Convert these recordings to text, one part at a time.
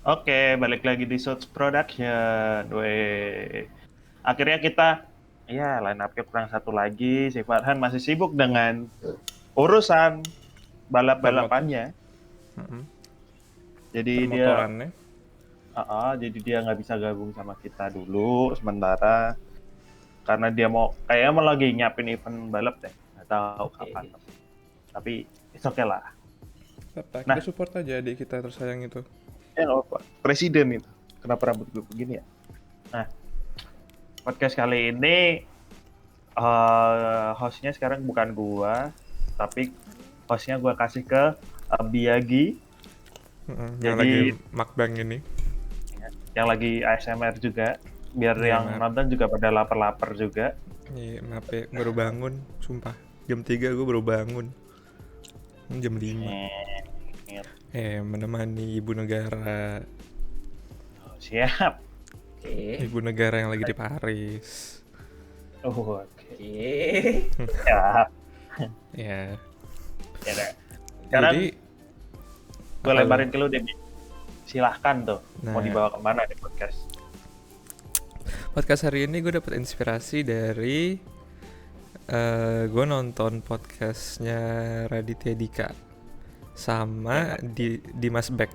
Oke, balik lagi di Suits Production. Weh. Akhirnya kita, ya line up-nya kurang satu lagi. Si Farhan masih sibuk dengan urusan Permot balap-balapannya. mm-mm. Jadi dia, Permotorannya. jadi dia nggak bisa gabung sama kita dulu sementara karena dia kayaknya mau lagi nyiapin event balap deh. Nggak tahu kapan. Oke. Tapi it's okay lah. Apa? Kita Nah, support aja adik kita tersayang itu. ya nggak apa. Presiden itu. Kenapa rambut gue begini ya? Nah, podcast kali ini hostnya sekarang bukan gua, tapi hostnya gua kasih ke Biagi. Yang lagi Jadi mukbang ini. yang lagi ASMR juga, biar Ya yang maaf. nonton juga pada lapar-lapar juga. Iya, maaf ya, baru bangun, sumpah. Jam 3 gue baru bangun. Jam 5. Ingat. Menemani ibu negara. Oh, siap. Oke. Ibu negara yang lagi di Paris. Oke. Oke. Siap. Ya. Ya udah. Sekarang Jadi gua apa lebarin ke lu deh. Bi. Silahkan tuh. Mau Nah, dibawa kemana nih podcast? podcast hari ini gue dapet inspirasi dari gue nonton podcastnya Raditya Dika sama Dimas Beck.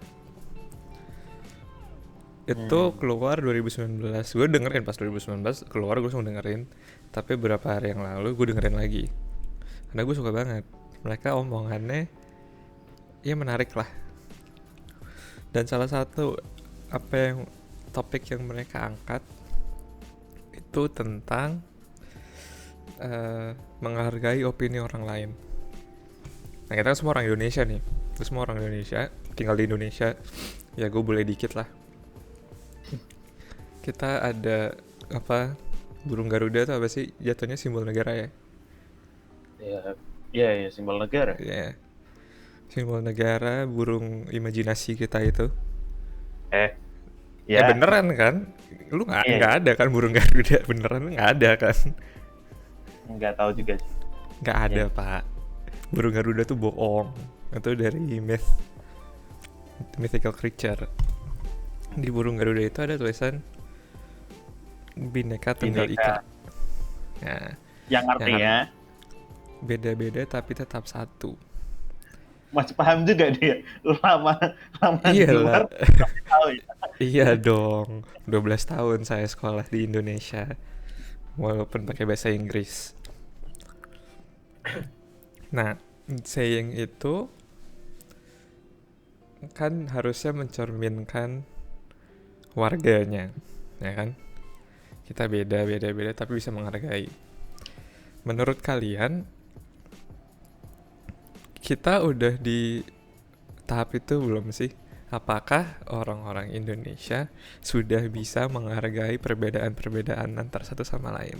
Itu keluar 2019. Gue dengerin pas 2019 keluar, gue langsung dengerin. Tapi beberapa hari yang lalu gue dengerin lagi karena gue suka banget. Mereka omongannya ya menarik lah. Dan salah satu topik yang mereka angkat itu tentang menghargai opini orang lain. Nah, kita kan semua orang Indonesia nih. Kita semua orang Indonesia, tinggal di Indonesia. Ya gue boleh dikit lah. Kita ada burung Garuda tuh apa sih? Jatuhnya simbol negara ya? Ya, simbol negara. Ya, simbol negara, burung imajinasi kita itu. Ya. Beneran kan? Lu nggak Iya. ada kan burung Garuda? Beneran nggak ada kan? Nggak tahu juga sih. Nggak ada Iya. Pak. Burung Garuda tuh bohong. Itu dari mythical creature. Di burung Garuda itu ada tulisan Bhinneka Tunggal Ika. Nah, Yang artinya beda-beda tapi tetap satu. masih paham juga dia. Lama di luar Iyalah. tahu ya. Iya dong. 12 tahun saya sekolah di Indonesia. Walaupun pakai bahasa Inggris. Nah, saying itu kan harusnya mencerminkan warganya, ya kan? Kita beda tapi bisa menghargai. Menurut kalian, kita udah di tahap itu belum sih? Apakah orang-orang Indonesia sudah bisa menghargai perbedaan-perbedaan antar satu sama lain?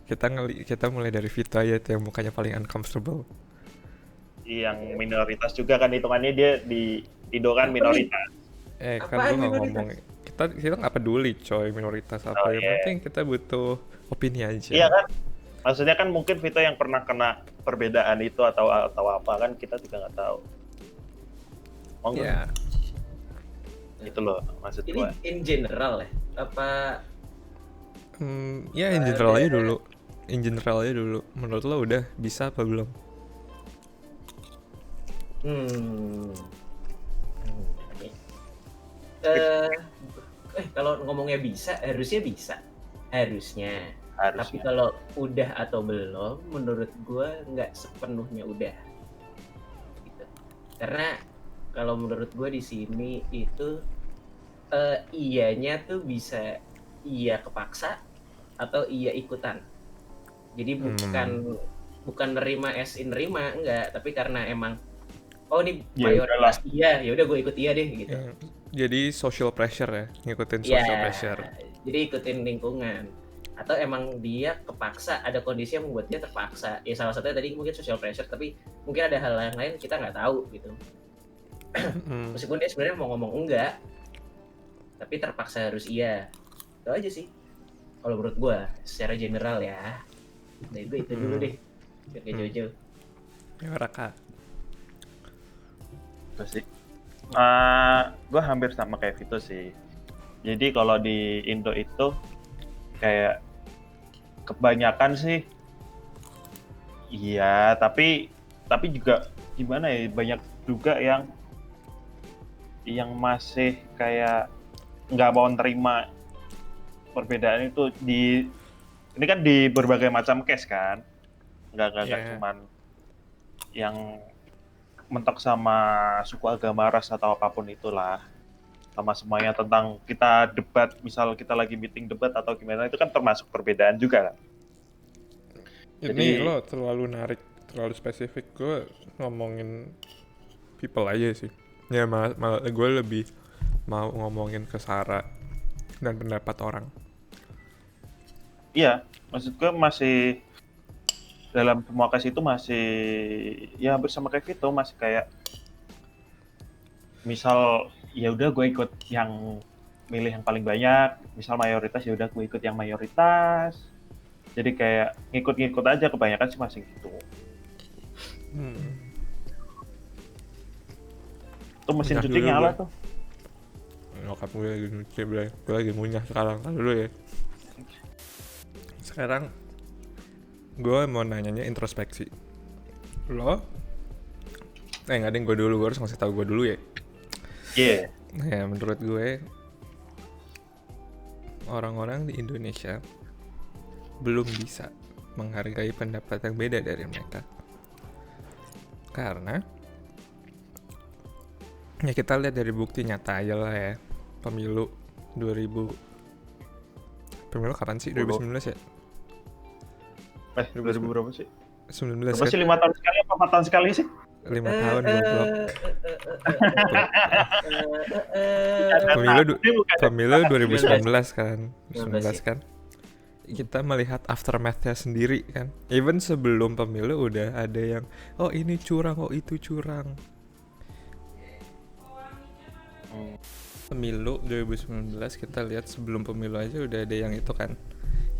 Kita mulai dari Vito aja tuh yang mukanya paling uncomfortable. Yang minoritas juga kan hitungannya dia di Indo kan minoritas. Kan gue nggak ngomong. Kita nggak peduli coy minoritas apa. Yang penting kita butuh opini aja. Iya kan? Maksudnya kan mungkin Vito yang pernah kena perbedaan itu atau apa kan kita juga nggak tahu. Iya. Itu loh maksud Ini gua. in general ya? Apa Ya in general aja dulu. In general aja dulu. Menurut lo udah bisa apa belum? Kalau ngomongnya bisa, harusnya bisa. Harusnya. Tapi kalau udah atau belum, menurut gue nggak sepenuhnya udah. Gitu. Karena kalau menurut gue di sini itu iyanya tuh bisa iya kepaksa atau iya ikutan. Jadi bukan nerima as in nerima, enggak, tapi karena emang ini mayoritas iya, ya udah gue ikut iya deh gitu. Jadi social pressure ya, ngikutin social pressure. Jadi ikutin lingkungan. Atau emang dia kepaksa, ada kondisi yang membuat dia terpaksa. Ya salah satunya tadi mungkin social pressure, tapi mungkin ada hal yang lain kita nggak tahu gitu. Meskipun dia sebenarnya mau ngomong enggak, tapi terpaksa harus iya. Itu aja sih. Kalau menurut gue, secara general ya. Dari gue itu dulu deh. Biar kayak jauh-jauh. Ya Raka. Terus sih. Gue hampir sama kayak Vito sih. Jadi kalau di Indo itu kayak kebanyakan sih, iya, tapi juga gimana ya, banyak juga yang masih kayak nggak mau terima perbedaan itu ini kan di berbagai macam case kan, nggak Yeah. cuman yang mentok sama suku, agama, ras atau apapun itulah, sama semuanya tentang kita debat, misal kita lagi meeting debat atau gimana, itu kan termasuk perbedaan juga kan. Ini Jadi lo terlalu terlalu spesifik. Gue ngomongin people aja sih. Ya malah gue lebih mau ngomongin kesara dan pendapat orang. iya, maksud gue masih dalam semua case itu masih ya hampir sama kayak Vito, masih kayak misal ya udah gue ikut yang milih yang paling banyak, misal mayoritas ya udah gue ikut yang mayoritas. Jadi kayak ngikut-ngikut aja, kebanyakan sih masih gitu. Tuh mesin Minyak cuci dulu nyala gue. tuh. Nyokap gue lagi nyuci, gue lagi ngunyah sekarang. Kan dulu ya. Sekarang gue mau nanyanya introspeksi. Lo? Nggak ada yang gue dulu, gue harus ngasih tahu gue dulu ya. Iya. Ya menurut gue orang-orang di Indonesia belum bisa menghargai pendapat yang beda dari mereka. Karena ya kita lihat dari bukti nyata aja lah ya. Pemilu kapan sih? 2019 ya? 2000 berapa sih? 19 Berapa kan? sih, 5 tahun sekali apa 4 tahun sekali sih? 5 tahun goblok. Pemilu 2019 kan. 2019 kan. Kita melihat aftermath-nya sendiri kan. Even sebelum pemilu udah ada yang oh ini curang, oh itu curang. Pemilu 2019 kita lihat sebelum pemilu aja udah ada yang itu kan,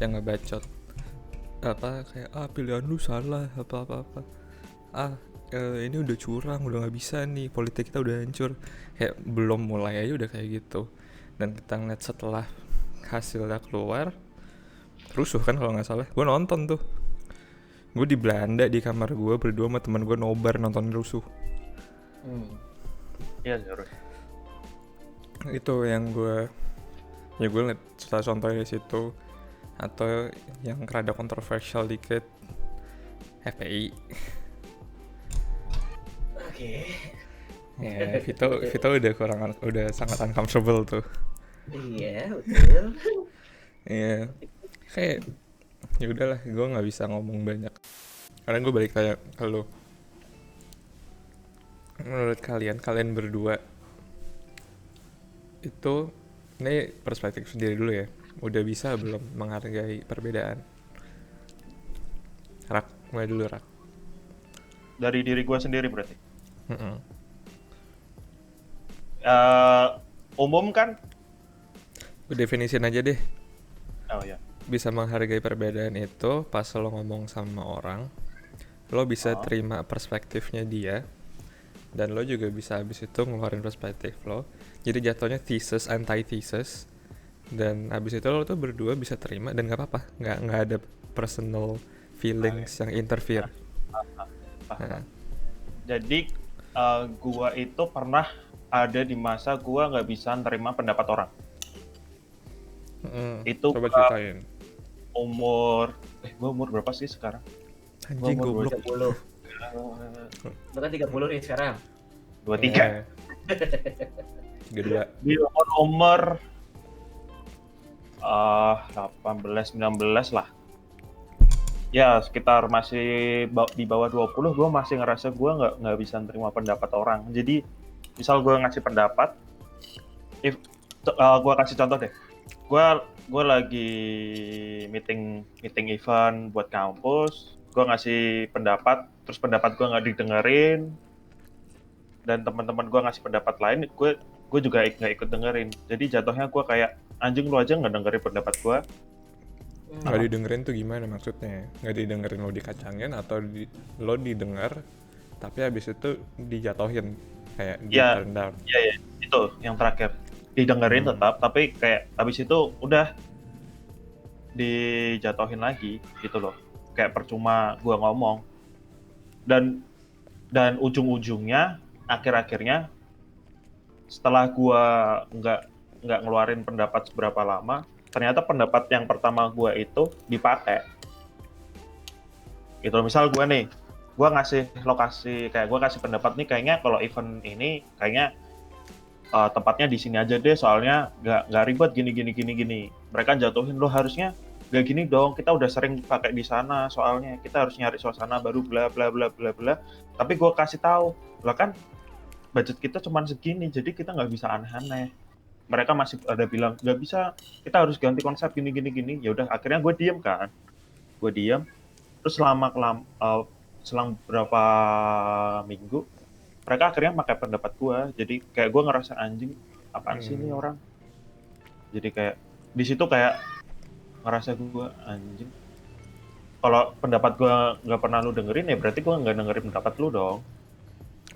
yang ngebacot apa kayak pilihan lu salah apa ini udah curang, udah nggak bisa nih, politik kita udah hancur. Kayak belum mulai aja udah kayak gitu. Dan kita ngeliat setelah hasilnya keluar rusuh kan kalau nggak salah. Gue nonton tuh, gue di Belanda di kamar gue berdua sama teman gue nobar nonton rusuh. Iya harus. Itu yang gue liat contohnya di situ. Atau yang rada kontroversial dikit, FPI. Oke. Ya, Vito udah sangat uncomfortable tuh. Iya, betul. Iya. Kayak ya udahlah, gue nggak bisa ngomong banyak. Karena gue balik kayak ke lo. Menurut kalian berdua itu, ini perspektif sendiri dulu ya, udah bisa belum menghargai perbedaan? Rak, mulai dulu Rak. Dari diri gue sendiri berarti. Umum kan? Gue definisin aja deh. Oh ya. Bisa menghargai perbedaan itu pas lo ngomong sama orang, lo bisa terima perspektifnya dia, dan lo juga bisa abis itu ngeluarin perspektif lo. Jadi jatuhnya thesis, anti-thesis. Dan abis itu lo tuh berdua bisa terima dan gak apa-apa. Nggak ada personal feelings yang interfere. Jadi gua itu pernah ada di masa gua nggak bisa nerima pendapat orang. Itu coba ceritain. Gua umur berapa sih sekarang? Anjing goblok. 30. Lu kan 30 nih sekarang. 23. 32. Di umur 18 19 lah. Ya sekitar masih di bawah 20, gue masih ngerasa gue nggak bisa nerima pendapat orang. Jadi misal gue ngasih pendapat, gue kasih contoh deh. Gue lagi meeting event buat kampus, gue ngasih pendapat, terus pendapat gue nggak didengerin, dan teman-teman gue ngasih pendapat lain, gue juga nggak ikut dengerin. Jadi jatuhnya gue kayak anjing, lu aja nggak dengerin pendapat gue. Nggak didengerin tuh gimana maksudnya? Nggak didengerin lo dikacangin atau lo didengar tapi habis itu dijatohin? kayak di Ya. turn down. Iya, itu yang terakhir didengerin tetap, tapi kayak habis itu udah dijatuhin lagi gitu loh, kayak percuma gua ngomong. Dan ujung-ujungnya akhir-akhirnya setelah gua nggak ngeluarin pendapat seberapa lama, ternyata pendapat yang pertama gua itu dipakai gitu loh. Misal gua ngasih lokasi, kayak gua kasih pendapat nih, kayaknya kalau event ini kayaknya tempatnya di sini aja deh, soalnya nggak ribet gini. Mereka jatuhin, lo harusnya nggak gini dong, kita udah sering pakai di sana, soalnya kita harus nyari suasana baru bla bla bla bla bla. Tapi gue kasih tahu, lah kan budget kita cuma segini, jadi kita nggak bisa aneh-aneh. Mereka masih ada bilang nggak bisa, kita harus ganti konsep gini. Ya udah, akhirnya gue diem kan, terus selang berapa minggu mereka akhirnya pakai pendapat gue, jadi kayak gue ngerasa anjing, apaan sih ini orang. Jadi kayak di situ kayak ngerasa gue anjing, kalau pendapat gue nggak pernah lu dengerin, ya berarti gue nggak dengerin pendapat lu dong.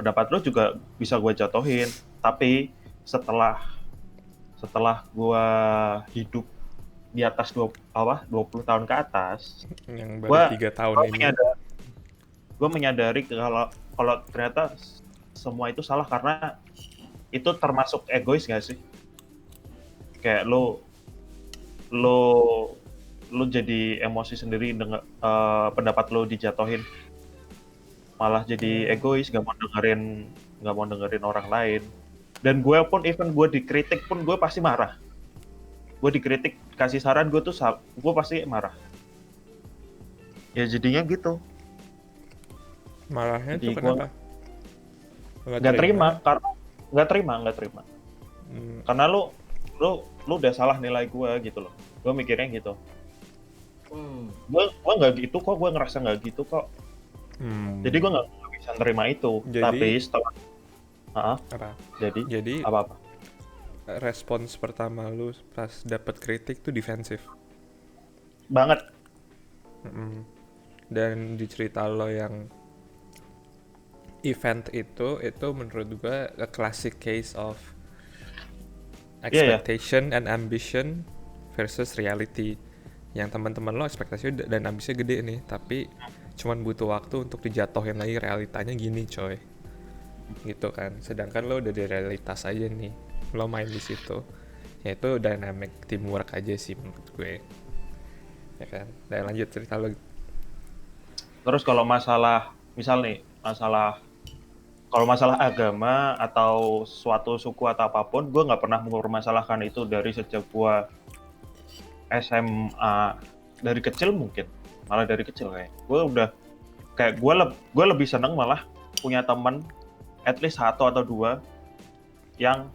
Pendapat lu juga bisa gue jatuhin, tapi setelah gue hidup di atas 20 tahun ke atas, Yang baru 3 tahun ini. gue menyadari kalau ternyata semua itu salah, karena itu termasuk egois gak sih? Kayak lo jadi emosi sendiri dengan pendapat lo dijatuhin, malah jadi egois, gak mau dengerin orang lain. Dan gue pun, even gue dikritik pun, gue pasti marah. Gue dikritik, kasih saran, gue pasti marah. Ya jadinya gitu. Marahnya Jadi tuh kenapa? Nggak terima. Karena lu udah salah nilai gue gitu loh. Gue mikirnya gitu. Gue nggak gitu kok, gue ngerasa nggak gitu kok. Jadi gue nggak bisa nerima itu. Jadi, tapi setelah apa? Jadi apa? Respons pertama lu pas dapet kritik tuh defensif Banget. Dan di cerita lo yang event itu menurut gua a classic case of expectation and ambition versus reality. Yang teman-teman lo ekspektasi dan ambisinya gede nih, tapi cuman butuh waktu untuk dijatuhin lagi, realitanya gini coy, gitu kan. Sedangkan lo udah di realitas aja nih, lo main di situ, yaitu dynamic teamwork aja sih menurut gue, ya kan. Dan lanjut cerita lo. Terus kalau masalah kalau masalah agama atau suatu suku atau apapun, gue nggak pernah mempermasalahkan itu dari sejak gue SMA, dari kecil mungkin, malah dari kecil kayak gue udah kayak gue lebih seneng malah punya teman at least 1 atau 2 yang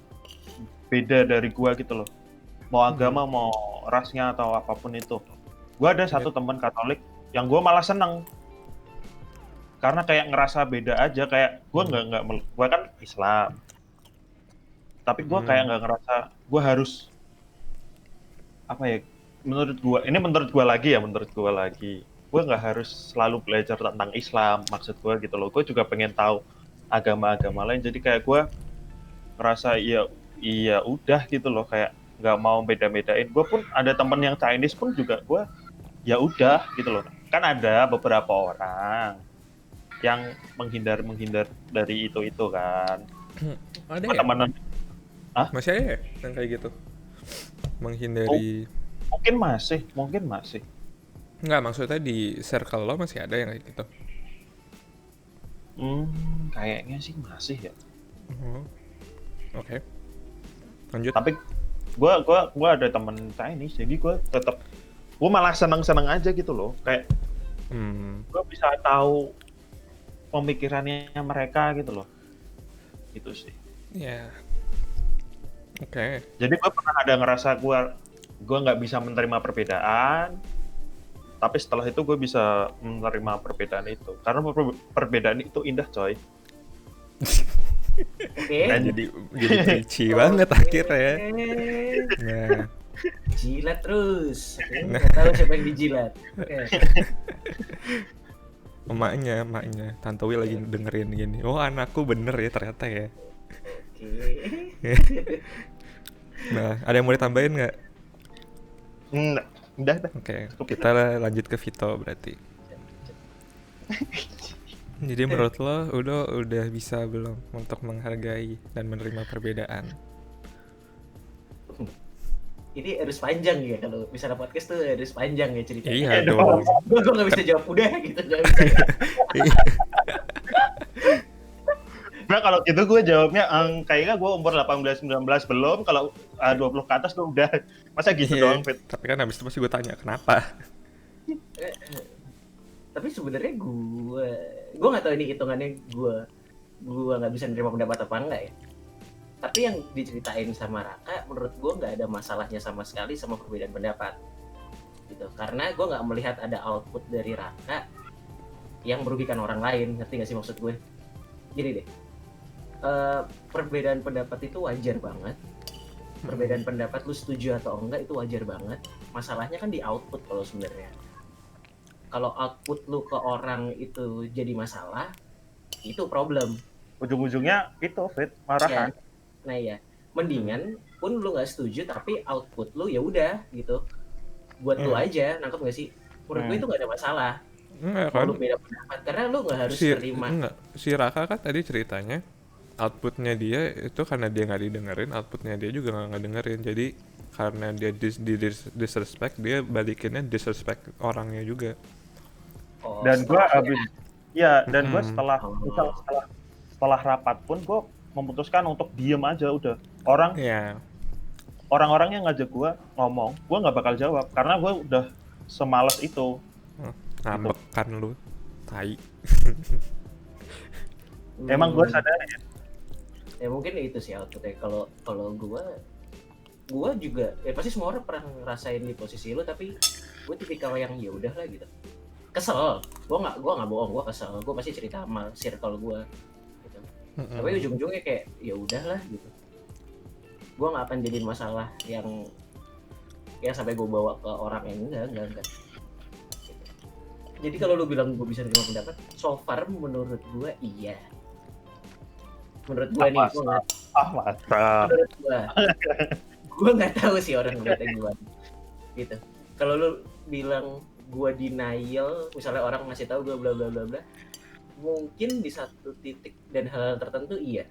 beda dari gue gitu loh, mau agama, mau rasnya atau apapun itu. Gue ada satu teman Katolik yang gue malah seneng, karena kayak ngerasa beda aja. Kayak gue gue kan Islam, tapi gue kayak nggak ngerasa gue harus apa ya, menurut gue lagi gue nggak harus selalu belajar tentang Islam, maksud gue gitu loh. Gue juga pengen tahu agama-agama lain, jadi kayak gue ngerasa iya udah gitu loh, kayak nggak mau beda-bedain. Gue pun ada temen yang Chinese pun juga gue ya udah gitu loh. Kan ada beberapa orang yang menghindar dari itu kan. Ada ya? Teman-teman masih ada ya yang kayak gitu, menghindari? Mungkin masih. Nggak, maksudnya di circle lo masih ada yang kayak gitu? Kayaknya sih masih ya. Oke. Lanjut. Tapi gue ada temen Chinese, jadi gue malah seneng aja gitu loh, kayak gue bisa tahu pemikirannya mereka gitu loh, gitu sih. Ya. Oke. Jadi gue pernah ada ngerasa gue nggak bisa menerima perbedaan, tapi setelah itu gue bisa menerima perbedaan itu, karena perbedaan itu indah coy. Jadi preachy banget akhirnya. Nah, jilat terus. Nggak tahu siapa yang dijilat. emaknya Tante Wi lagi dengerin gini. Oh, anakku bener ya ternyata ya. Oke. Nah, ada yang mau ditambahin nggak? Enggak, udah. Oke, Cukup. kita lanjut ke Vito berarti. Jadi menurut lo udah bisa belum untuk menghargai dan menerima perbedaan? Ini harus panjang ya, kalau misalnya podcast tuh harus panjang ya ceritanya. Iya Iya dong. Gue nggak bisa jawab udah gitu, nggak bisa. Nah, kalau gitu gue jawabnya kayaknya gue umur 18-19 belum, kalau 20 ke atas tuh udah. Masa gitu Iya, doang, Fit? tapi kan habis itu pasti gue tanya kenapa. Tapi sebenarnya gue nggak tahu ini hitungannya gue nggak bisa nerima pendapat apa enggak ya. Tapi yang diceritain sama Raka, menurut gue nggak ada masalahnya sama sekali sama perbedaan pendapat gitu, karena gue nggak melihat ada output dari Raka yang merugikan orang lain. Ngerti nggak sih maksud gue? Gini deh, perbedaan pendapat itu wajar banget. Perbedaan pendapat lu setuju atau enggak itu wajar banget. Masalahnya kan di output. Kalau sebenarnya kalau output lu ke orang itu jadi masalah, itu problem. Ujung-ujungnya itu, Fit, Ya, marahan. nah ya, mendingan pun lu nggak setuju tapi output lu ya udah gitu, buat lu aja, nangkep nggak sih? Menurut gue itu nggak ada masalah. Enggak Kalau kan? lu beda pendapat, karena lu nggak harus terima. Si Raka kan tadi ceritanya outputnya dia itu karena dia nggak didengerin, outputnya dia juga nggak ngedengerin. Jadi karena dia disrespect, dia balikinnya disrespect orangnya juga. Oh, Dan gue habis, ya, dan gue Mm-mm. setelah rapat pun gue memutuskan untuk diem aja udah. Ya, Orang-orang yang ngajak gue ngomong, gue nggak bakal jawab karena gue udah semales itu. ngambek kan lu, tai. Emang gue sadar ya. Ya mungkin itu sih outputnya. Kalau gue juga ya pasti semua orang pernah ngerasain di posisi lu, tapi gue tipikal yang ya udah lah gitu. Kesel, gue nggak bohong, gue kesel, gue pasti cerita sama circle gue gitu. Tapi ujung-ujungnya kayak ya udahlah gitu, gue nggak akan jadiin masalah yang sampai gue bawa ke orang yang enggak gitu. Jadi kalau lu bilang gue bisa terima pendapat, so far menurut gue iya. Menurut gue nih, Masa. menurut gue nggak tahu sih orang ngeliatnya gue gitu. Kalau lu bilang gue denial, misalnya orang ngasih tahu gue bla bla bla bla, mungkin di satu titik dan hal tertentu iya.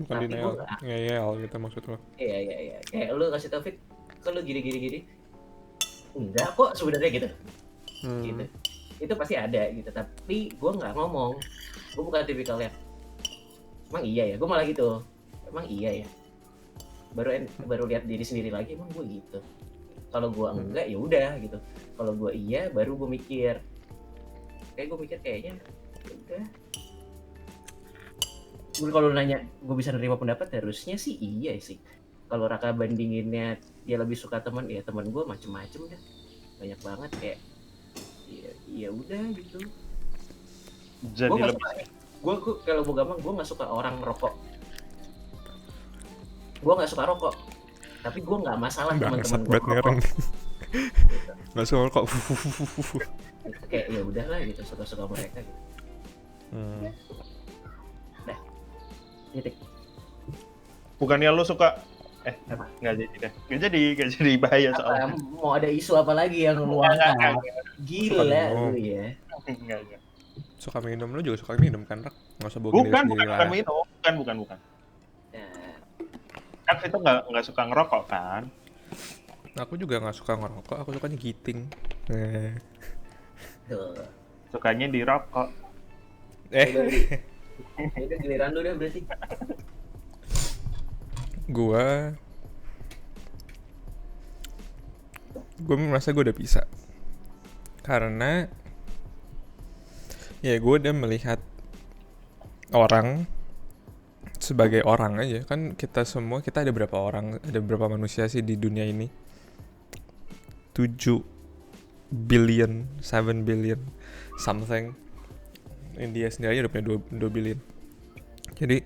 Bukan Tapi denial, gua ngeyel gitu maksud lo. iya, kayak lu kasih tau, Fit, kalau gini enggak kok sebenarnya gitu. Gitu, itu pasti ada gitu, tapi gue nggak ngomong. Gue bukan tipikal yang emang iya ya, gue malah gitu, emang iya ya, baru lihat diri sendiri lagi, emang gue gitu. Kalau gue enggak ya udah gitu, kalau gue iya baru gue mikir, kayaknya ya udah. Kalau nanya gue bisa nerima pendapat, harusnya sih iya sih. Kalau Raka bandinginnya dia lebih suka teman, ya teman gue macem-macem dah, banyak banget kayak ya udah gitu. Jadi Gue lebih kalau mau gampang, gue nggak suka orang rokok. Gue nggak suka rokok, tapi gue nggak masalah teman-teman gue rokok. Nggak suka rokok. Kayak ya udahlah gitu, suka-suka mereka gitu. Dah, titik. bukannya lu suka Apa? nggak jadi bahaya soalnya. Mau ada isu apa lagi yang lu angkat? Gila lu ya. Enggak. Suka minum, lu juga suka minum kan, Rak? Nggak usah bohong diri Bukan sendiri lah. minum, bukan. Nah, Kan itu nggak suka ngerokok kan? Aku juga nggak suka ngerokok, aku sukanya giting. tuh. Sukanya dirokok. Itu giliran lu deh berarti. Gue merasa gue udah bisa, karena ya gue udah melihat orang sebagai orang aja. Kan kita ada berapa orang, ada berapa manusia sih di dunia ini? 7 billion, 7 billion something. India sendiri aja udah punya 2 billion. Jadi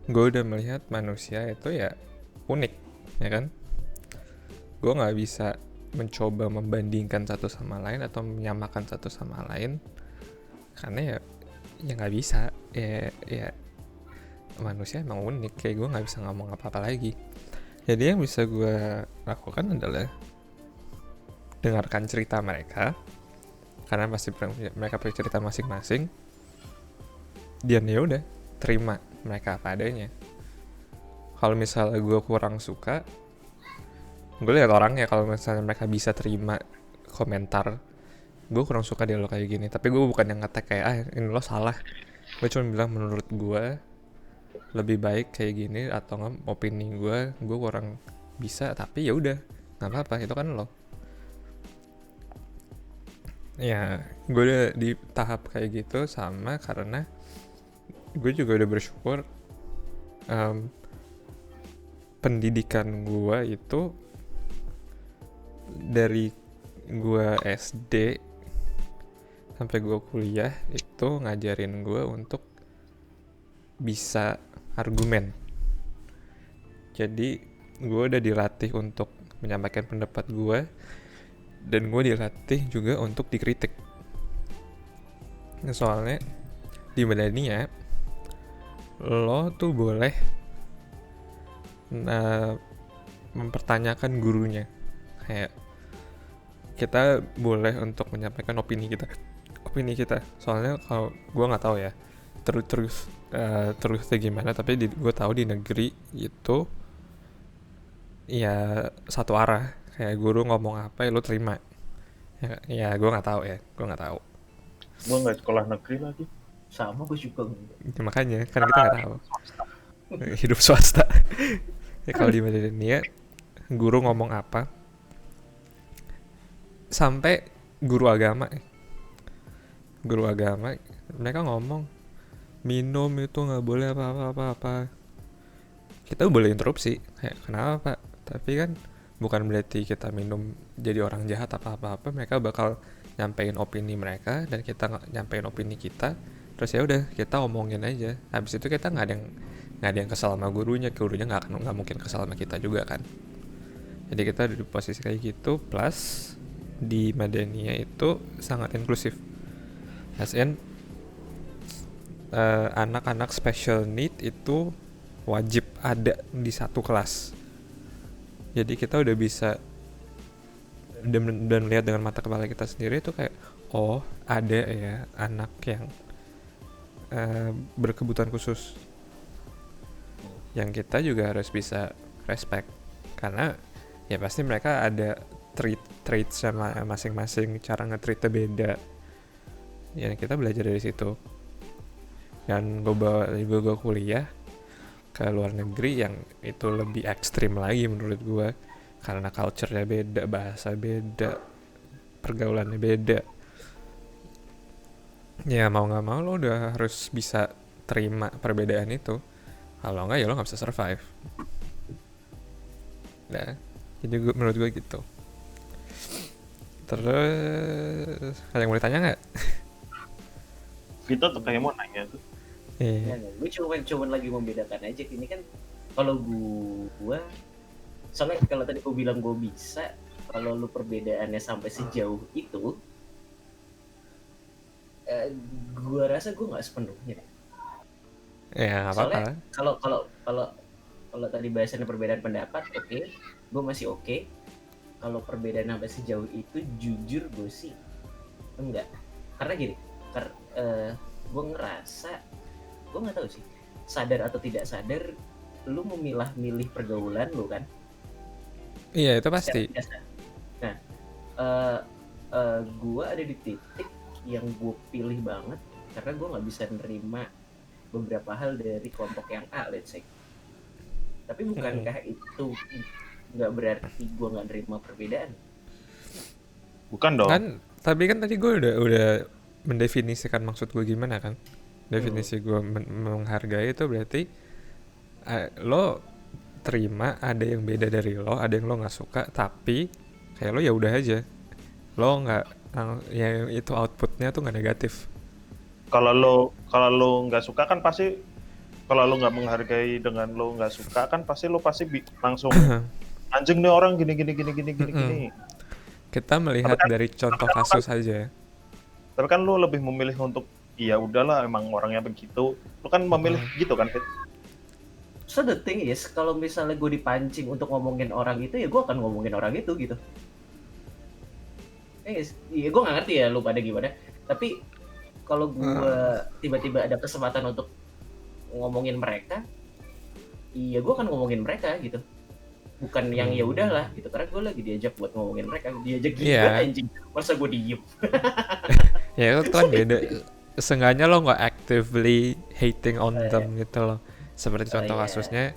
gue udah melihat manusia itu ya unik, ya kan? Gue nggak bisa mencoba membandingkan satu sama lain atau menyamakan satu sama lain, karena ya nggak bisa. Ya manusia emang unik, kayak gue nggak bisa ngomong apa-apa lagi. Jadi yang bisa gue lakukan adalah dengarkan cerita mereka, karena pasti mereka punya cerita masing-masing. Dan ya udah, terima mereka apa adanya. Kalau misalnya gue kurang suka, gue lihat orangnya. Kalau misalnya mereka bisa terima komentar, gue kurang suka dia lo kayak gini, tapi gue bukan yang ngetek kayak ini lo salah. Gue cuma bilang menurut gue lebih baik kayak gini, atau nggak opini gue kurang bisa, tapi ya udah nggak apa-apa, itu kan lo. Ya gue udah di tahap kayak gitu sama, karena gue juga udah bersyukur pendidikan gue itu dari gue SD sampai gue kuliah itu ngajarin gue untuk bisa argumen. Jadi gue udah dilatih untuk menyampaikan pendapat gue, dan gue dilatih juga untuk dikritik. Soalnya di Madania lo tuh boleh mempertanyakan gurunya. Kayak kita boleh untuk menyampaikan opini kita. Soalnya kalau gue nggak tahu ya terusnya gimana, tapi gue tahu di negeri itu ya satu arah, kayak guru ngomong apa ya lo terima. Ya gue nggak tahu. Gue nggak sekolah negeri lagi. Sama gue juga. Ya, makanya kan kita nggak tahu. Hidup swasta. Ya kalau di Madania guru ngomong apa, sampai guru agama mereka ngomong minum itu nggak boleh apa. Kita boleh interupsi kayak kenapa pak, tapi kan bukan berarti kita minum jadi orang jahat apa. Mereka bakal nyampein opini mereka dan kita nyampein opini kita, terus ya udah kita omongin aja. Habis itu kita nggak ada yang kesal sama gurunya nggak mungkin kesal sama kita juga kan. Jadi kita di posisi kayak gitu. Plus di Madania itu sangat inklusif, as in anak-anak special need itu wajib ada di satu kelas. Jadi kita udah bisa dan lihat dengan mata kepala kita sendiri itu kayak oh ada ya anak yang berkebutuhan khusus, yang kita juga harus bisa respect, karena ya pasti mereka ada trait sama masing-masing, cara nge-treatnya beda. Ya kita belajar dari situ. Dan gue kuliah ke luar negeri yang itu lebih ekstrim lagi menurut gue, karena culture-nya beda, bahasa beda, pergaulannya beda. Ya mau nggak mau lo udah harus bisa terima perbedaan itu, kalau nggak ya lo nggak bisa survive. Nah jadi menurut gue gitu. Terus ada yang mau ditanya nggak? Kita tuh kayak mau nanya tuh. Iya. Gue cuman lagi membedakan aja. Ini kan kalau gue, soalnya kalau tadi gue bilang gue bisa, kalau lu perbedaannya sampai sejauh itu, gue rasa gue nggak sepenuhnya. Ya nggak apa-apa. Kalau tadi bahasannya perbedaan pendapat, oke, gue masih oke. Kalau perbedaan sampai sejauh itu, jujur gue sih enggak. Karena gini, gue ngerasa, gue nggak tahu sih, sadar atau tidak sadar, lu memilah-milih pergaulan lu kan? Iya itu pasti. Nah, gue ada di titik yang gue pilih banget karena gue nggak bisa nerima beberapa hal dari kelompok yang A, let's say. Tapi bukankah itu nggak berarti gue nggak nerima perbedaan? Bukan dong. Kan, tapi kan tadi gue udah mendefinisikan maksud gue gimana kan. Definisi gue menghargai itu berarti lo terima ada yang beda dari lo, ada yang lo nggak suka, tapi kayak lo ya udah aja, lo nggak ya itu outputnya tuh nggak negatif. Kalau lo nggak suka kan pasti, kalau lo nggak menghargai dengan lo nggak suka kan pasti langsung anjing nih orang gini. Kita melihat kan, dari contoh kasus aja. Tapi kan lo lebih memilih untuk ya udahlah emang orangnya begitu. Lo kan memilih gitu kan, Fit? So the thing is, kalau misalnya gue dipancing untuk ngomongin orang itu, ya gue akan ngomongin orang itu gitu. Iya, gue nggak ngerti ya lu pada gimana. Tapi kalau gue tiba-tiba ada kesempatan untuk ngomongin mereka, iya gue akan ngomongin mereka gitu. Bukan yang ya udahlah gitu, karena gue lagi diajak buat ngomongin mereka, diajak gila anjing. Masa gue diem? Ya itu kan beda. Seenggaknya lo nggak actively hating on them gitu loh. Seperti contoh kasusnya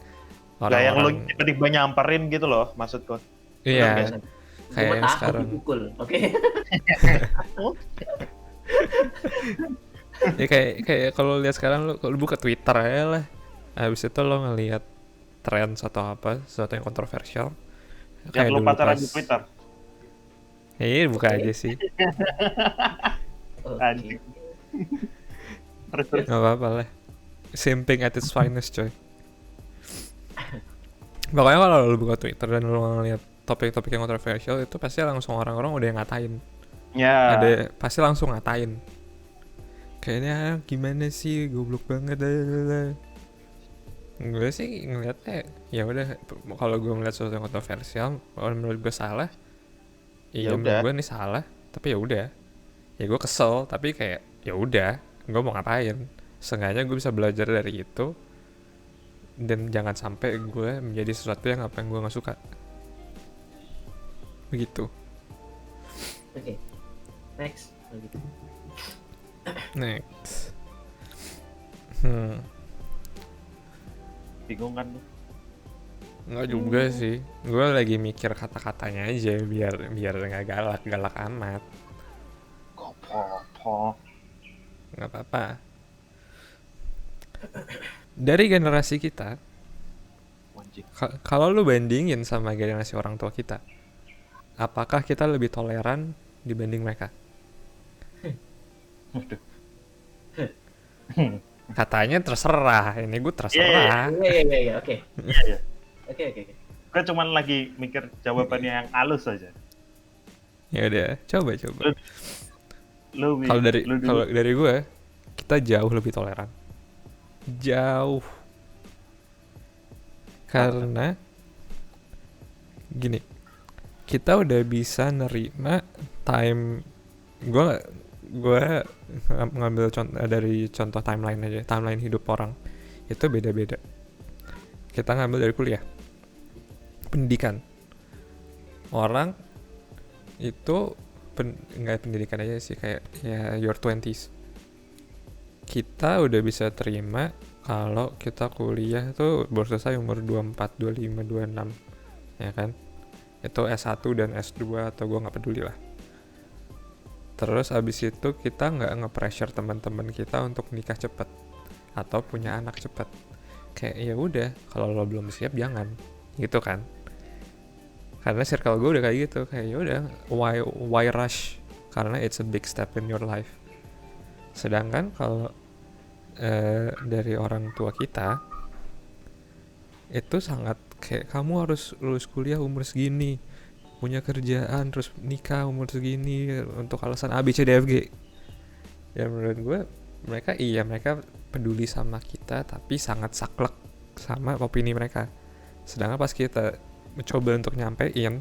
Gak yang lo orang-orang tiba-tiba nyamperin gitu loh, maksud gue. iya Gue kayak yang takut sekarang dipukul, oke? ya kayak kalau lihat sekarang lo buka Twitter aja lah, habis itu lo ngelihat tren atau apa sesuatu yang kontroversial Jangan kayak lupa dulu taruh pas di Twitter. iya buka aja sih Anjing. Terus. nggak apa-apa lah, simping at its finest coy. Pokoknya kalau lo buka Twitter dan lo ngeliat topik-topik yang kontroversial itu pasti langsung orang-orang udah yang ngatain. Ya. Ada pasti langsung ngatain. Kayaknya gimana sih, goblok banget. Gue sih ngeliatnya ya udah, kalau gue ngeliat sesuatu yang kontroversial, kalau menurut gue salah, iya menurut gue ini salah, tapi ya udah, ya gue kesel, tapi kayak ya udah, gue mau ngapain? Seenggaknya gue bisa belajar dari itu, dan jangan sampai gue menjadi sesuatu yang apa yang gue nggak suka. Begitu. Oke. Next. Begitu. Next. Bingung kan lu? Nggak juga sih. Gue lagi mikir kata-katanya aja biar nggak galak amat. Gopopo. Nggak apa-apa. Dari generasi kita, kalau lu bandingin sama generasi orang tua kita, apakah kita lebih toleran dibanding mereka? Katanya terserah, ini gue terserah. Iya, oke. Oke. Gue cuman lagi mikir jawabannya yang halus aja. Ya udah, coba. Lu Kalau dari gue, kita jauh lebih toleran. Jauh. Karena gini, kita udah bisa nerima time. Gue ngambil dari contoh timeline aja, timeline hidup orang itu beda-beda. Kita ngambil dari kuliah, pendidikan. Orang itu nggak pendidikan aja sih, kayak ya your 20s. Kita udah bisa terima kalau kita kuliah tuh baru selesai umur 24, 25, 26, ya kan? Itu S1 dan S2 atau gue nggak peduli lah. Terus abis itu kita nggak nge-pressure teman-teman kita untuk nikah cepat atau punya anak cepat. Kayak ya udah, kalau lo belum siap jangan, gitu kan? Karena circle gue udah kayak gitu, kayak ya udah, why rush? Karena it's a big step in your life. Sedangkan kalau dari orang tua kita itu sangat kayak kamu harus lulus kuliah umur segini, punya kerjaan, terus nikah umur segini untuk alasan A, B, C, D, F, G. Ya menurut gue mereka peduli sama kita, tapi sangat saklek sama opini mereka. Sedangkan pas kita mencoba untuk nyampein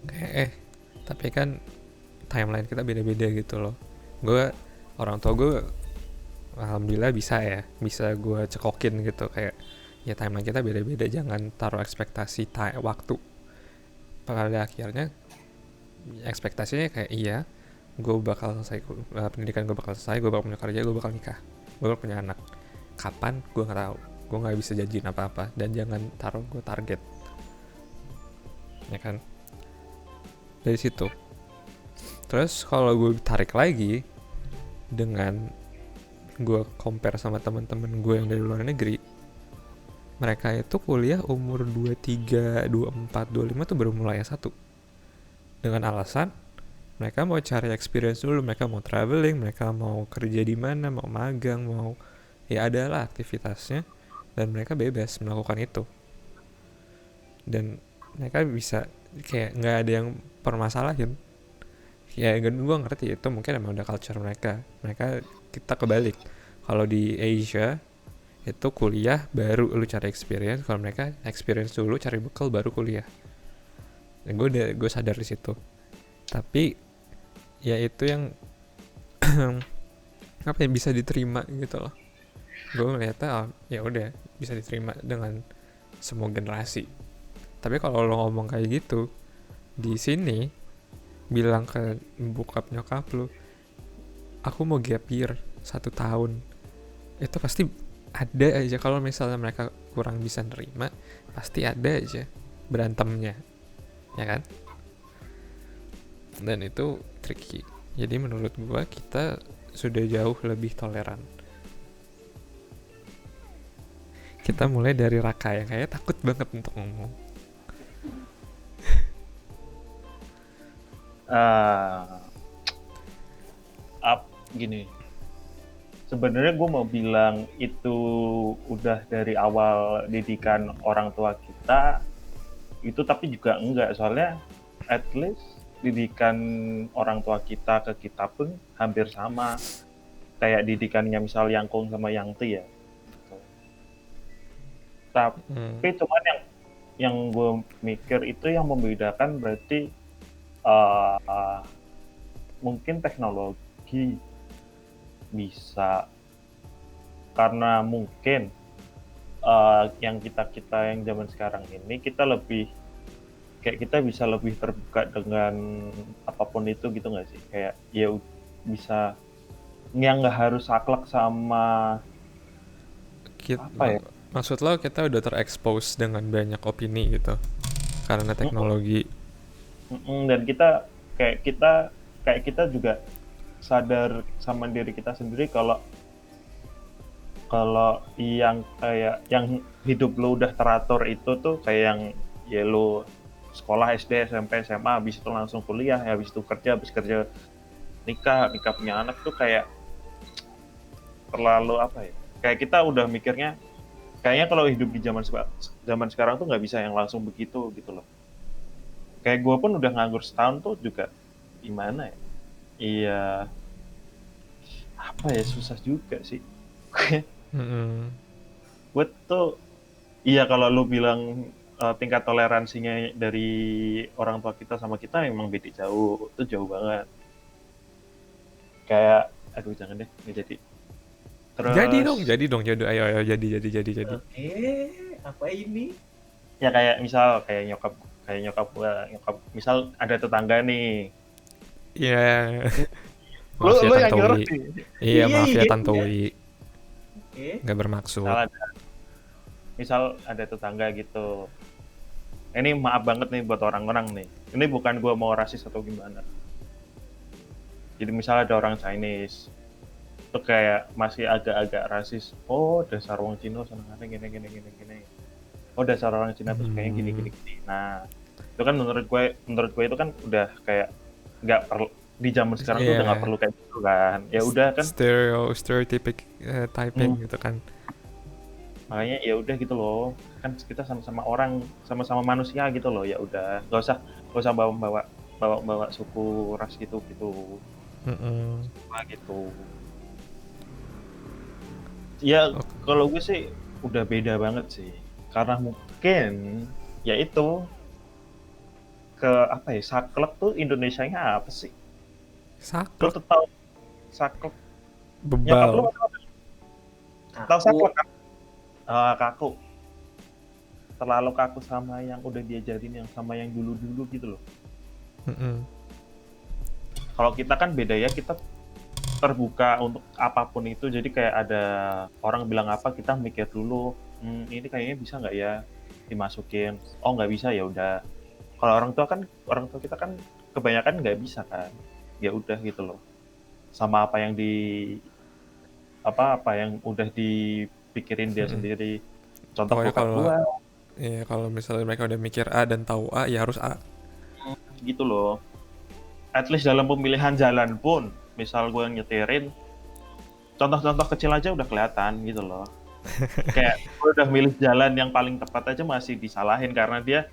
kayak tapi kan timeline kita beda-beda gitu loh. Orang tua gue alhamdulillah bisa gue cekokin gitu, kayak ya timeline kita beda-beda, jangan taruh ekspektasi waktu. Pada akhirnya ekspektasinya kayak iya, gue bakal selesai pendidikan, gue bakal selesai, gue bakal punya kerja, gue bakal nikah, gue bakal punya anak. Kapan gue nggak tahu, gue nggak bisa janjiin apa-apa, dan jangan taruh gue target, ya kan? Dari situ. Terus kalau gue tarik lagi dengan gue compare sama teman-teman gue yang dari luar negeri, mereka itu kuliah umur 23, 24, 25 tuh baru mulai S1. Dengan alasan mereka mau cari experience dulu, mereka mau traveling, mereka mau kerja di mana, mau magang, mau ya adalah aktivitasnya, dan mereka bebas melakukan itu. Dan mereka bisa kayak nggak ada yang permasalahin. Ya gue ngerti itu mungkin emang udah culture mereka. Kita kebalik. Kalau di Asia itu kuliah baru lu cari experience, kalau mereka experience dulu cari bekal baru kuliah. Dan gue sadar di situ. Tapi ya itu yang apa yang bisa diterima gitu loh. Gue ngeliatnya ya udah bisa diterima dengan semua generasi. Tapi kalau lo ngomong kayak gitu di sini, bilang ke bokap nyokap lu, aku mau gap year 1 tahun, itu pasti ada aja. Kalau misalnya mereka kurang bisa nerima, pasti ada aja berantemnya, ya kan? Dan itu tricky. Jadi menurut gua kita sudah jauh lebih toleran. Kita mulai dari Raka yang kayaknya takut banget untuk ngomong. Gini, sebenarnya gue mau bilang itu udah dari awal didikan orang tua kita itu, tapi juga enggak, soalnya at least didikan orang tua kita ke kita pun hampir sama kayak didikannya misal Yangkung sama Yangti ya. Tapi cuman yang gue mikir itu yang membedakan berarti mungkin teknologi bisa, karena mungkin yang kita yang zaman sekarang ini kita lebih kayak kita bisa lebih terbuka dengan apapun itu gitu nggak sih, kayak ya bisa yang nggak harus saklek sama apa ya. Maksud lo kita udah terekspos dengan banyak opini gitu karena teknologi. Dan kita juga sadar sama diri kita sendiri kalau yang kayak yang hidup lo udah teratur itu tuh kayak yang ya lo sekolah SD, SMP, SMA, habis itu langsung kuliah, habis itu kerja, habis kerja nikah punya anak tuh kayak terlalu apa ya, kayak kita udah mikirnya kayaknya kalau hidup di zaman sekarang tuh nggak bisa yang langsung begitu gitu loh. Kayak gue pun udah nganggur setahun tuh juga gimana ya, iya apa ya, susah juga sih. Gue tuh iya kalau lu bilang tingkat toleransinya dari orang tua kita sama kita memang beda jauh, itu jauh banget. Kayak aduh jangan deh, nggak jadi. Terus jadi dong ayo jadi. Oke, apa ini? Ya kayak misal nyokap misal ada tetangga nih. Iya. Lu yang ngerti. Iya, maaf ya Tante iya. Wi. Oke. Nggak bermaksud. Misal ada tetangga gitu. Ini maaf banget nih buat orang-orang nih. Ini bukan gua mau rasis atau gimana. Jadi misal ada orang Chinese, tuh kayak masih agak-agak rasis. Oh, dasar orang Cina senengannya gini. Oh, dasar orang Cina tuh kayaknya gini. Nah, itu kan menurut gue itu kan udah kayak nggak perlu di zaman sekarang tuh udah nggak perlu kayak gitu kan. Ya udah kan. Stereotypic typing gitu kan. Makanya ya udah gitu loh. Kan kita sama-sama orang, sama-sama manusia gitu loh. Ya udah, nggak usah bawa suku ras gitu. Nah, gitu. Ya kalau gue sih udah beda banget sih, karena mungkin ya itu ke apa ya, saklek tuh Indonesianya apa sih? Lo tuh tahu saklek? Bebal. Tahu saklek kan? Kaku. Terlalu kaku sama yang udah diajarin, yang sama yang dulu gitu loh. Kalau kita kan beda ya, kita terbuka untuk apapun itu, jadi kayak ada orang bilang apa kita mikir dulu, ini kayaknya bisa nggak ya dimasukin, oh nggak bisa ya udah. Kalau orang tua kita kan kebanyakan nggak bisa kan, ya udah gitu loh, sama apa yang udah dipikirin dia sendiri. Contoh kalau iya, kalau misalnya mereka udah mikir A dan tahu A ya harus A gitu loh. At least dalam pemilihan jalan pun, misal gue nyetirin, contoh-contoh kecil aja udah kelihatan gitu loh. Kayak gue udah milih jalan yang paling tepat aja masih disalahin karena dia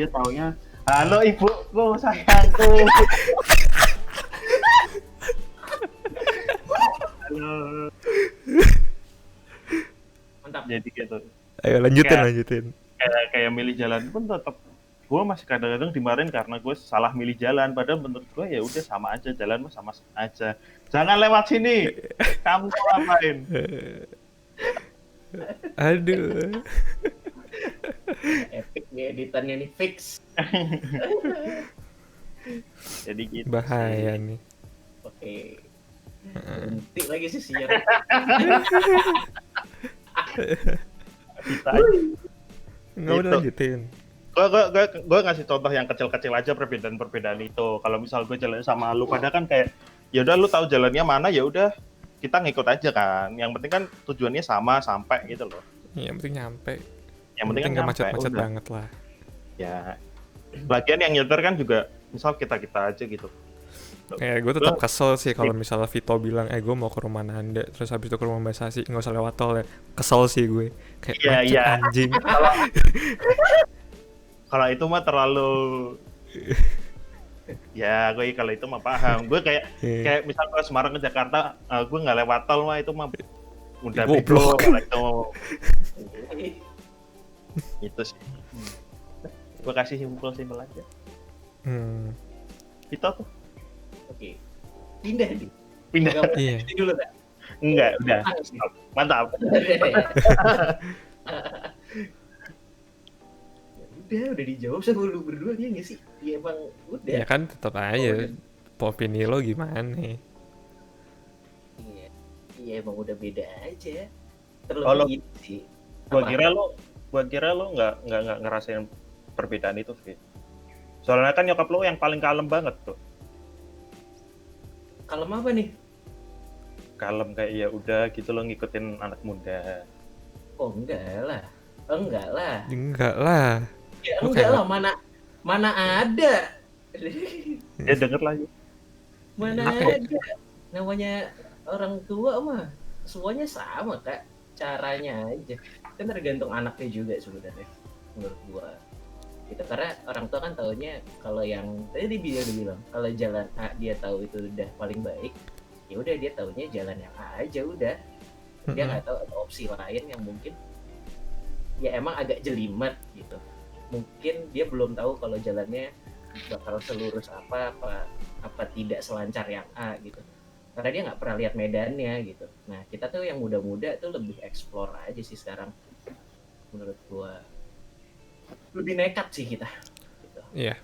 taunya, halo ibuku sayangku. Halo. Mantap. Jadi gitu. Ayo lanjutin. Kayak milih jalan pun tetap gue masih kadang-kadang dimarahin karena gue salah milih jalan, padahal menurut gue ya udah sama aja, jalan mah sama aja. Jangan lewat sini, kamu mau ngapain? Aduh. Epic nih editannya nih, fix. Jadi gitu Bahaya sih. nih. Oke. Berhenti lagi sih siaran. Kita Nggak udah Gitu. lanjutin. gue ngasih contoh yang kecil-kecil aja perbedaan itu. Kalau misal gue jalan sama lu pada kan kayak ya udah lu tahu jalannya mana, ya udah kita ngikut aja kan. Yang penting kan tujuannya sama sampai gitu loh. Yang penting nyampe. Yang penting kan nggak nyampe, macet-macet udah. banget lah. Ya. Lagian yang nyetir kan juga misal kita aja gitu. Ya gue tetap kesel sih kalau misalnya Vito bilang gue mau ke rumah Nanda terus habis itu ke rumah Mbak Sasi nggak usah lewat tol ya. Kesel sih gue kayak Iya, macet iya. anjing. Kalau itu mah terlalu ya gue kalau itu mah paham. Gue kayak misal gue Semarang ke Jakarta, gue nggak lewat tol mah itu mah udah Goblok. bego kalau itu sih. Gue kasih simpel aja. Itu tuh Oke. Pindah nih. pindah. Iya. Ini dulu tak? Enggak, udah. Mantap. Udah dijawab sama lu berdua dia nggak sih? Ya emang udah. Ya kan tetap aja. Opini lo gimana? Iya. Iya emang udah beda aja. Kalau- Terlebih ini sih. Gua Apa? kira lo nggak ngerasain perbedaan itu, Fit. Soalnya kan nyokap lo yang paling kalem banget tuh. Kalem apa nih? Kalem kayak ya udah gitu lo ngikutin anak muda. Oh enggak lah. Enggak lah. Enggak lah. Ya Lu enggak kayak- lah, mana ada. Ya denger lagi. Mana Oke. ada. Namanya orang tua mah semuanya sama, Kak. Caranya aja. Kan tergantung anaknya juga sebenarnya menurut gua. Gitu. Karena orang tua kan taunya kalau yang tadi dia udah bilang kalau jalan A dia tahu itu udah paling baik, ya udah dia taunya jalan yang A aja udah. Dia nggak tahu ada opsi lain yang mungkin ya emang agak jelimet gitu. Mungkin dia belum tahu kalau jalannya bakal selurus apa tidak selancar yang A gitu. Karena dia nggak pernah lihat medannya gitu. Nah kita tuh yang muda-muda tuh lebih explore aja sih sekarang menurut gua. Lebih nekat sih kita gitu. Iya.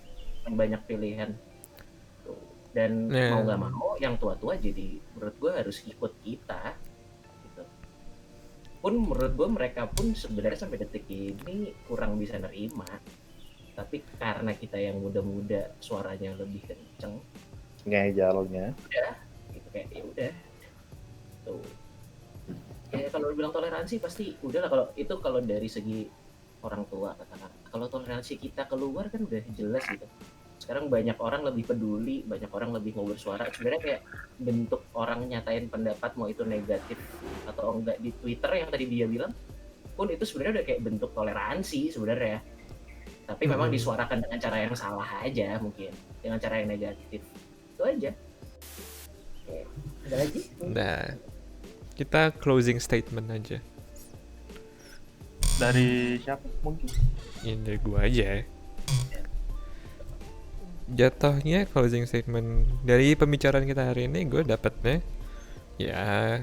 Banyak pilihan tuh. Dan Yeah. mau nggak mau yang tua-tua jadi menurut gue harus ikut kita gitu. Pun menurut gue mereka pun sebenarnya sampai detik ini kurang bisa nerima, tapi karena kita yang muda-muda suaranya lebih kenceng Ngejalnya. gitu kayak ya udah tuh. Ya kalau bilang toleransi pasti udah lah, kalau dari segi orang tua katakan. Kalau toleransi kita keluar kan udah jelas gitu. Sekarang banyak orang lebih peduli, banyak orang lebih mau bersuara. Sebenarnya kayak bentuk orang nyatain pendapat mau itu negatif atau enggak di Twitter yang tadi dia bilang pun itu sebenarnya udah kayak bentuk toleransi sebenarnya. Tapi memang disuarakan dengan cara yang salah aja mungkin, dengan cara yang negatif. Itu aja. Oke. Ada lagi? Nah, kita closing statement aja. Dari siapa mungkin? Ini dari gua aja. Jatuhnya closing statement dari pembicaraan kita hari ini gue dapetnya ya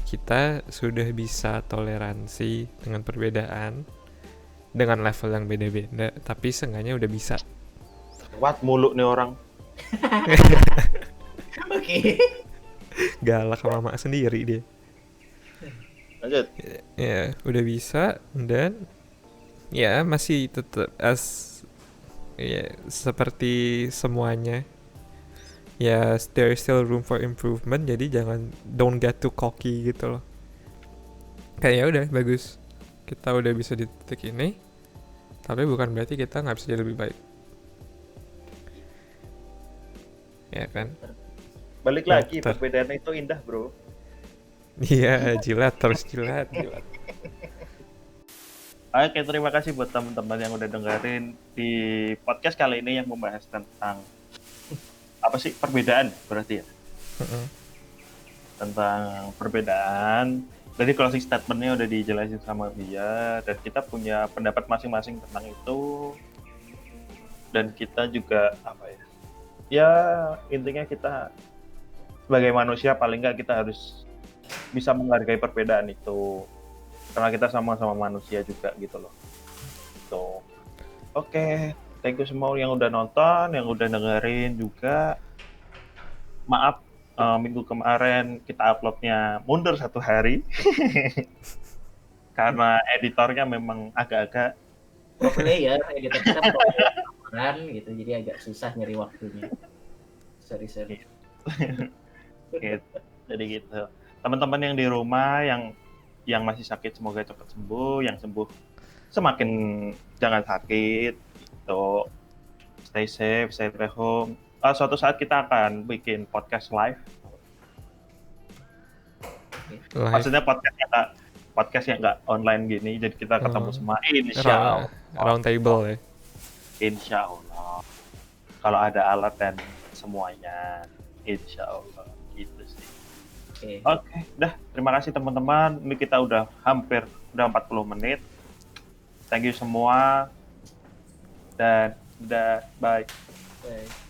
kita sudah bisa toleransi dengan perbedaan dengan level yang beda-beda, tapi seenggaknya udah bisa. Wat mulu nih orang. Oke. Galak sama mak sendiri dia. Lanjut. Ya udah bisa dan ya masih tetap ya seperti semuanya ya there is still room for improvement, jadi don't get too cocky gitu loh. Kayak ya udah bagus kita udah bisa di titik ini, tapi bukan berarti kita nggak bisa jadi lebih baik, ya kan? Balik lagi, Better. perbedaan itu indah, bro. Iya, jilat terus jilat. Oke, terima kasih buat teman-teman yang udah dengerin di podcast kali ini yang membahas tentang apa sih perbedaan berarti ya? Tentang perbedaan Jadi closing statement-nya udah dijelasin sama dia, dan kita punya pendapat masing-masing tentang itu. Dan kita juga apa ya? Ya intinya kita sebagai manusia paling nggak kita harus bisa menghargai perbedaan itu. Karena kita sama-sama manusia juga gitu loh. So, oke, thank you semua yang udah nonton, yang udah dengerin juga. Maaf minggu kemarin kita uploadnya mundur 1 hari karena editornya memang agak-agak Pro player, editor kita pro player gitu, jadi agak susah nyari waktunya. Sorry. gitu. Jadi gitu. Teman-teman yang di rumah yang masih sakit semoga cepat sembuh, yang sembuh semakin jangan sakit gitu. Stay safe, stay at home. Suatu saat kita akan bikin podcast live. Live. Maksudnya podcast yang nggak online gini, jadi kita ketemu semua. Insya Allah. Round table ya. Insya Allah. Kalau ada alat dan semuanya, insya Allah gitu sih. Oke, dah. Terima kasih teman-teman. Ini kita udah 40 menit. Thank you semua. Dan bye. Bye.